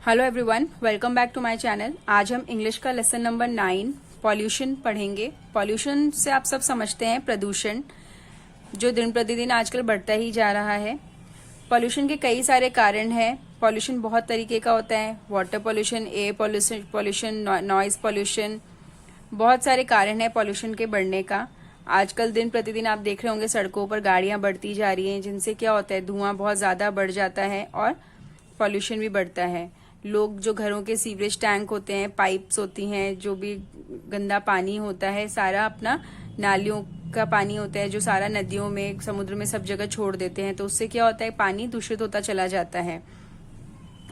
Hello everyone, welcome back to my channel. आज हम English का लेसन नंबर 9 पॉल्यूशन पढ़ेंगे। पॉल्यूशन से आप सब समझते हैं प्रदूषण, जो दिन प्रतिदिन आजकल बढ़ता ही जा रहा है। पॉल्यूशन के कई सारे कारण हैं। पॉल्यूशन बहुत तरीके का होता है, water pollution, air pollution, noise pollution, बहुत सारे कारण हैं पॉल्यूशन के बढ़ने का। आजकल दिन प्रतिदिन आप देख रहे होंगे सड़कों पर गाड़ियां बढ़ती जा रही हैं, जिनसे क्या होता है, धुआं बहुत ज्यादा बढ़ जाता है और पॉल्यूशन भी बढ़ता है। लोग जो घरों के सीवरेज टैंक होते हैं, पाइप्स होती हैं, जो भी गंदा पानी होता है, सारा अपना नालियों का पानी होता है, जो सारा नदियों में, समुद्र में सब जगह छोड़ देते हैं। तो उससे क्या होता है, पानी दूषित होता चला जाता है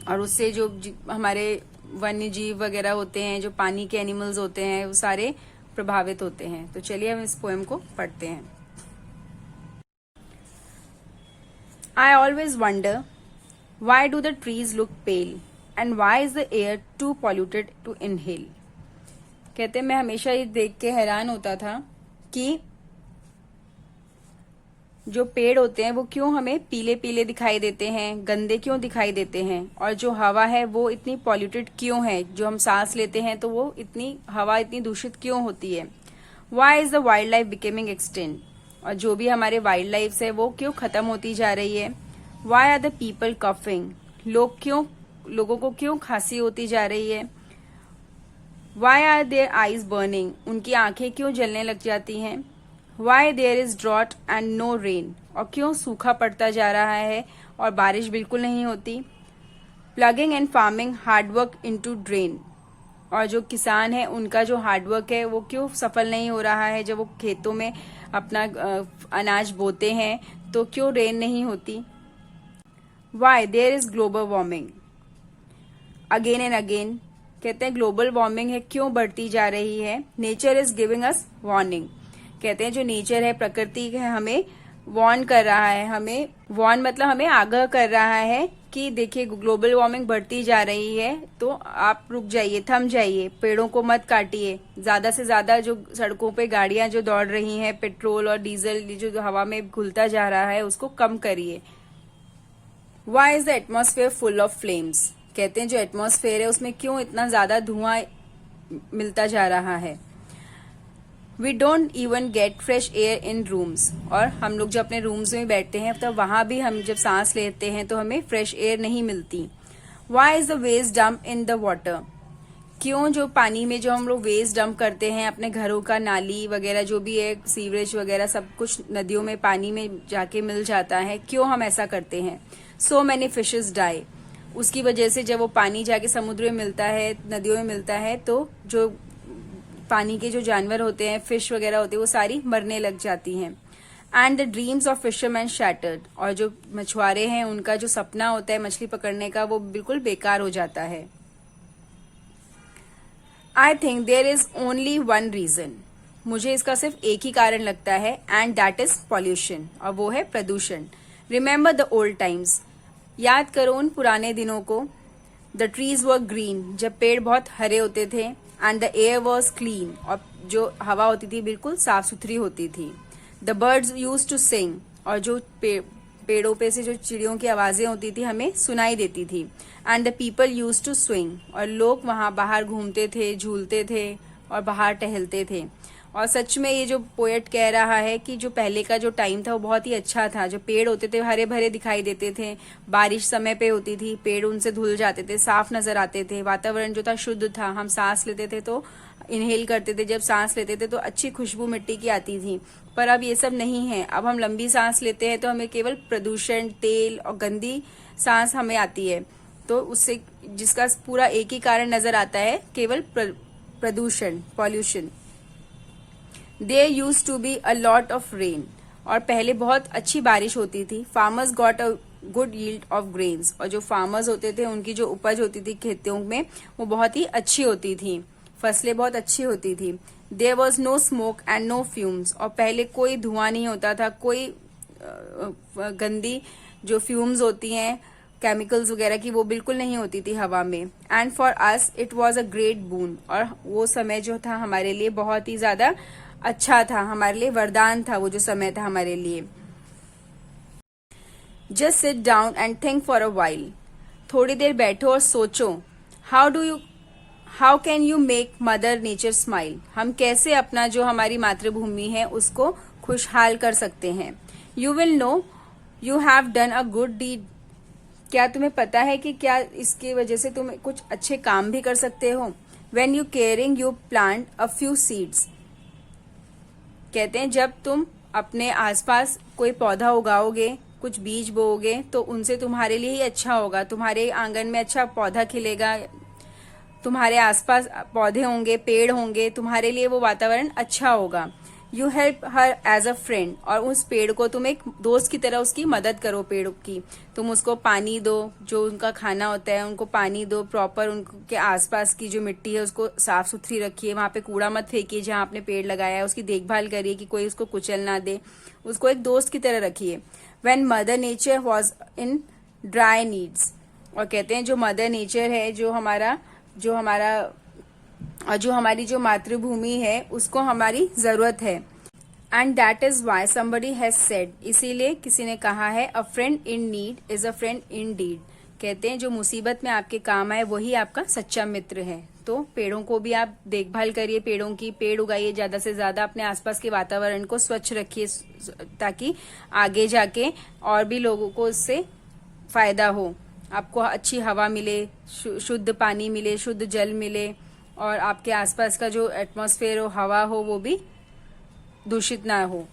और उससे जो हमारे वन्य जीव वगैरह होते हैं, जो पानी के एनिमल्स होते हैं, वो सारे प्रभावित होते हैं। तो चलिए हम इस पोएम को पढ़ते हैं। I always wonder why do the trees look pale and why is the air too polluted to inhale। कहते हैं मैं हमेशा ये देख के हैरान होता था कि जो पेड़ होते हैं वो क्यों हमें पीले पीले दिखाई देते हैं, गंदे क्यों दिखाई देते हैं, और जो हवा है वो इतनी पॉल्यूटेड क्यों है, जो हम सांस लेते हैं तो वो इतनी हवा इतनी दूषित क्यों होती है। Why is the wildlife becoming extinct, और जो भी हमारे वाइल्ड लाइफ है वो क्यों खत्म होती जा रही है। Why are the people coughing, लोगों को क्यों खांसी होती जा रही है। Why are their eyes burning, उनकी आंखें क्यों जलने लग जाती हैं। Why there is drought and no rain, और क्यों सूखा पड़ता जा रहा है और बारिश बिल्कुल नहीं होती। Plugging and farming hard work into drain, और जो किसान है उनका जो हार्डवर्क है वो क्यों सफल नहीं हो रहा है। जब वो खेतों में अपना अनाज बोते हैं तो क्यों रेन नहीं होती। Why there is global warming, again and again कहते हैं ग्लोबल वार्मिंग है क्यों बढ़ती जा रही है। Nature is giving us warning, कहते हैं जो नेचर है, प्रकृति है, हमें वार्न कर रहा है। हमें वार्न मतलब हमें आगाह कर रहा है कि देखिए ग्लोबल वार्मिंग बढ़ती जा रही है, तो आप रुक जाइए, थम जाइए, पेड़ों को मत काटिए, ज्यादा से ज्यादा जो सड़कों पे गाड़ियां जो दौड़ रही हैं, पेट्रोल और डीजल जो हवा में घुलता जा रहा है, उसको कम करिए। Why is the atmosphere full of flames, कहते हैं जो एटमॉस्फेयर है उसमें क्यों इतना ज्यादा धुआं मिलता जा रहा है। We don't even get fresh air in rooms, और हम लोग जब अपने रूम्स में बैठते हैं तब वहां भी हम जब सांस लेते हैं तो हमें फ्रेश एयर नहीं मिलती। Why is the waste dump in the water, क्यों जो पानी में जो हम लोग वेस्ट डंप करते हैं अपने घरों का, नाली वगैरह जो भी है, सीवरेज वगैरह सब कुछ नदियों में पानी में जाके मिल जाता है, क्यों हम ऐसा करते हैं। सो मैनी फिशेस डाई, उसकी वजह से जब वो पानी जाके समुद्र में मिलता है, नदियों में मिलता है, तो जो पानी के जो जानवर होते हैं, फिश वगैरह होते हैं, वो सारी मरने लग जाती हैं। And the dreams of fisherman shattered, और जो मछुआरे हैं उनका जो सपना होता है मछली पकड़ने का, वो बिल्कुल बेकार हो जाता है। I think there is only one reason, मुझे इसका सिर्फ एक ही कारण लगता है, एंड दैट इज पॉल्यूशन, और वो है प्रदूषण। रिमेम्बर द ओल्ड टाइम्स, याद करो उन पुराने दिनों को। द ट्रीज वर ग्रीन, जब पेड़ बहुत हरे होते थे। And the air was clean, और जो हवा होती थी बिल्कुल साफ सुथरी होती थी। The birds used to sing, और जो पेड़ों पे से जो चिड़ियों की आवाजें होती थी हमें सुनाई देती थी। And the people used to swing, और लोग वहां बाहर घूमते थे, झूलते थे और बाहर टहलते थे। और सच में ये जो पोएट कह रहा है कि जो पहले का जो टाइम था वो बहुत ही अच्छा था। जो पेड़ होते थे हरे भरे दिखाई देते थे, बारिश समय पे होती थी, पेड़ उनसे धुल जाते थे, साफ नजर आते थे, वातावरण जो था शुद्ध था, हम सांस लेते थे तो इनहेल करते थे, जब सांस लेते थे तो अच्छी खुशबू मिट्टी की आती थी। पर अब ये सब नहीं है। अब हम लंबी सांस लेते हैं तो हमें केवल प्रदूषण, तेल और गंदी सांस हमें आती है। तो उससे जिसका पूरा एक ही कारण नजर आता है, केवल प्रदूषण, pollution. There used to be a lot of rain, और पहले बहुत अच्छी बारिश होती थी। Farmers got a good yield of grains, और जो फार्मर्स होते थे उनकी जो उपज होती थी खेतों में वो बहुत ही अच्छी होती थी, फसलें बहुत अच्छी होती थी। There was no smoke and no fumes, और पहले कोई धुआं नहीं होता था, कोई गंदी जो फ्यूम्स होती हैं केमिकल्स वगैरह की, वो बिल्कुल नहीं होती थी हवा में। And for us it was a great boon, और वो समय जो था हमारे लिए बहुत ही ज्यादा अच्छा था, हमारे लिए वरदान था वो जो समय था हमारे लिए। Just sit down and think for a while, थोड़ी देर बैठो और सोचो, how can you make mother nature smile, हम कैसे अपना जो हमारी मातृभूमि है उसको खुशहाल कर सकते हैं। You will know you have done a good deed, क्या तुम्हें पता है कि क्या इसकी वजह से तुम कुछ अच्छे काम भी कर सकते हो। When you caring you plant a few seeds, कहते हैं जब तुम अपने आसपास कोई पौधा उगाओगे, कुछ बीज बोओगे, तो उनसे तुम्हारे लिए ही अच्छा होगा, तुम्हारे आंगन में अच्छा पौधा खिलेगा, तुम्हारे आसपास पौधे होंगे, पेड़ होंगे, तुम्हारे लिए वो वातावरण अच्छा होगा। You help her as a friend, और उस पेड़ को तुम एक दोस्त की तरह उसकी मदद करो, पेड़ की तुम उसको पानी दो, जो उनका खाना होता है उनको पानी दो प्रॉपर, उनके आसपास की जो मिट्टी है उसको साफ सुथरी रखिए, वहां पे कूड़ा मत फेंकिए जहां आपने पेड़ लगाया है, उसकी देखभाल करिए कि कोई उसको कुचल ना दे, उसको एक दोस्त की तरह रखिए। When mother nature was in dry needs, और कहते हैं जो मदर नेचर है, जो हमारी जो मातृभूमि है उसको हमारी जरूरत है। And that is why somebody has said, इसीलिए किसी ने कहा है, a friend in need is a friend indeed, कहते हैं जो मुसीबत में आपके काम आए वही आपका सच्चा मित्र है। तो पेड़ों को भी आप देखभाल करिए, पेड़ों की, पेड़ उगाइए ज्यादा से ज्यादा, अपने आसपास के वातावरण को स्वच्छ रखिए ताकि आगे जाके और भी लोगों को इससे फायदा हो, आपको अच्छी हवा मिले, शुद्ध पानी मिले, शुद्ध जल मिले, और आपके आसपास का जो एटमॉस्फेयर हो, हवा हो, वो भी दूषित ना हो।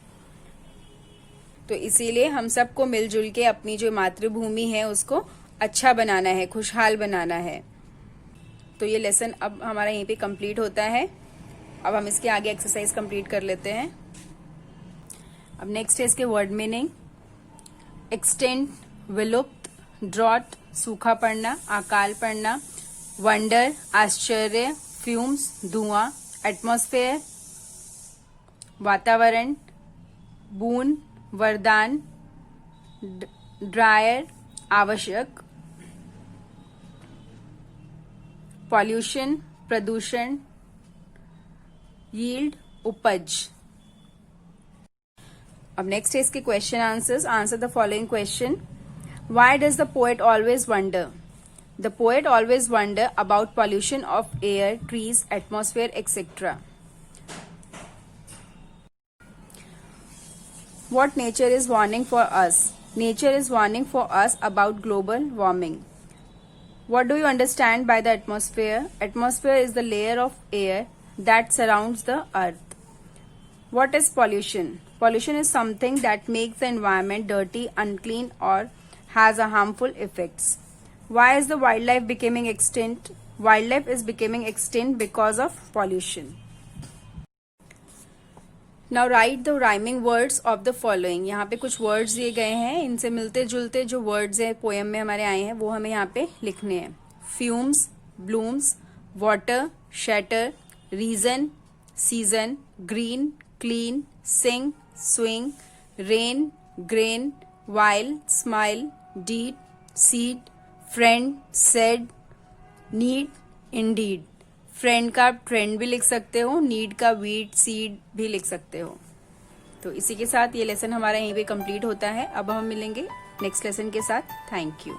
तो इसीलिए हम सबको मिलजुल के अपनी जो मातृभूमि है उसको अच्छा बनाना है, खुशहाल बनाना है। तो ये लेसन अब हमारा यहीं पे कंप्लीट होता है। अब हम इसके आगे एक्सरसाइज कंप्लीट कर लेते हैं। अब नेक्स्ट है इसके वर्ड मीनिंग। एक्सटेंट, विलुप्त, ड्रॉट, सूखा पड़ना, अकाल पड़ना, वंडर, आश्चर्य, फ्यूम्स, धुआं, एटमॉस्फेयर, वातावरण, बूंद, वरदान, ड्रायर, आवश्यक, पॉल्यूशन, प्रदूषण, यील्ड, उपज। अब नेक्स्ट है इसके question answers. Answer the following question. Why does the poet always wonder? The poet always wonder about pollution of air, trees, atmosphere, etc. What nature is warning for us? Nature is warning for us about global warming. What do you understand by the atmosphere? Atmosphere is the layer of air that surrounds the earth. What is pollution? Pollution is something that makes the environment dirty, unclean, or has a harmful effects. Why is the wildlife becoming extinct? Wildlife is becoming extinct because of pollution. Now write the rhyming words of the following. यहाँ पे कुछ words दिए गए हैं, इनसे मिलते जुलते जो words हैं पोएम में हमारे आए हैं वो हमें यहाँ पे लिखने हैं। Fumes, blooms, water, shatter, reason, season, green, clean, sing, swing, rain, grain, while, smile, deed, seed, friend, said, need, Indeed. Friend का आप ट्रेंड भी लिख सकते हो, नीड का वीड, सीड भी लिख सकते हो। तो इसी के साथ ये लेसन हमारा यहीं पे कंप्लीट होता है। अब हम मिलेंगे नेक्स्ट लेसन के साथ। Thank you.